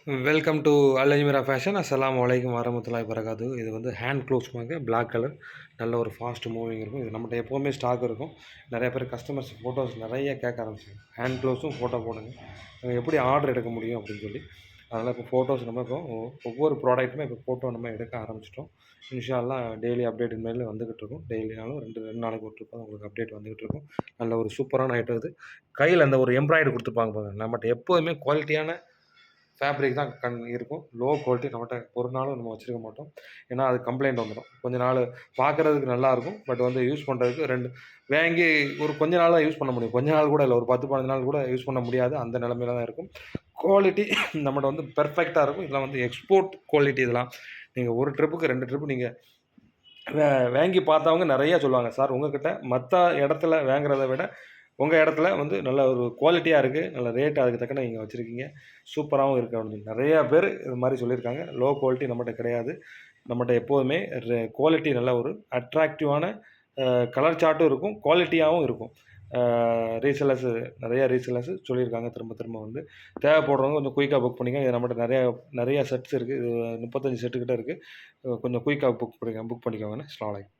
Welcome to Al Ajmera fashion. அஸ்ஸலாமு அலைக்கும் வரமத்துல்லாஹி வரகாத்து. இது வந்து ஹேண்ட் க்ளோஸ் வாங்க பிளாக் கலர், நல்ல ஒரு ஃபாஸ்ட் மூவிங் இருக்கும். இது நம்மகிட்ட எப்போவுமே ஸ்டாக் இருக்கும். நிறைய பேர் கஸ்டமர்ஸ் ஃபோட்டோஸ் நிறைய கேட்க ஆரம்பிச்சாங்க. ஹேண்ட் க்ளோஸும் ஃபோட்டோ போடுங்க, எப்படி ஆர்டர் எடுக்க முடியும் அப்படின்னு சொல்லி. அதனால் இப்போ ஃபோட்டோஸ் நம்ம இப்போ ஒவ்வொரு ப்ராடக்ட்டுமே இப்போ ஃபோட்டோ நம்ம எடுக்க ஆரம்பிச்சிட்டோம். இன்ஷா அல்லாஹ் டெய்லி அப்டேட் இனிமேல் வந்துகிட்டு இருக்கும். டெய்லினாலும் ரெண்டு நாளைக்கு ஒரு ட்ரிப்பாக உங்களுக்கு அப்டேட் வந்துகிட்டு இருக்கும். நல்ல ஒரு சூப்பரான ஐட்டம் இது. கையில் அந்த ஒரு எம்ப்ராய்டரி கொடுத்துருப்பாங்க பாருங்க. நம்மகிட்ட எப்போதுமே குவாலிட்டியான ஃபேப்ரிக் தான் இருக்கும். லோ குவாலிட்டி நம்மகிட்ட ஒரு நாளும் நம்ம வச்சுருக்க மாட்டோம். ஏன்னா அது கம்ப்ளைண்ட் வந்துடும். கொஞ்ச நாள் பார்க்குறதுக்கு நல்லாயிருக்கும். பட் வந்து யூஸ் பண்ணுறதுக்கு வாங்கி ஒரு கொஞ்ச நாள் தான் யூஸ் பண்ண முடியும். கொஞ்ச நாள் கூட இல்லை, ஒரு 10, 15 நாள் கூட யூஸ் பண்ண முடியாது. அந்த நிலமையில தான் இருக்கும். குவாலிட்டி நம்மகிட்ட வந்து பெர்ஃபெக்ட்டாக இருக்கும். இதெல்லாம் வந்து எக்ஸ்போர்ட் குவாலிட்டி. இதெல்லாம் நீங்கள் ஒரு ட்ரிப்புக்கு 2 ட்ரிப்பு நீங்கள் வாங்கி பார்த்தவங்க நிறையா சொல்லுவாங்க, சார் உங்ககிட்ட மற்ற இடத்துல வாங்குறத விட உங்கள் இடத்துல வந்து நல்ல ஒரு குவாலிட்டியாக இருக்குது, நல்ல ரேட் அதுக்கு தக்கன நீங்கள் வச்சுருக்கீங்க, சூப்பராகவும் இருக்குது அப்படின்னு சொல்லி நிறையா பேர் இது மாதிரி சொல்லியிருக்காங்க. லோ குவாலிட்டி நம்மகிட்ட கிடையாது. நம்மகிட்ட எப்போதுமே குவாலிட்டி நல்ல ஒரு அட்ராக்டிவான கலர் சார்ட்டும் இருக்கும், குவாலிட்டியாகவும் இருக்கும். ரீசெல்லர்ஸு நிறையா ரீசெல்லர்ஸு சொல்லியிருக்காங்க. திரும்ப திரும்ப வந்து தேவைப்படுறவங்க கொஞ்சம் குயிக்காக புக் பண்ணிக்கோங்க. இது நம்மகிட்ட நிறையா செட்ஸ் இருக்குது. இது 35 செட்டு கிட்ட இருக்குது. கொஞ்சம் குயிக்காக புக் பண்ணிக்கோங்கண்ணே. அஸ்ஸலாமு அலைக்கும்.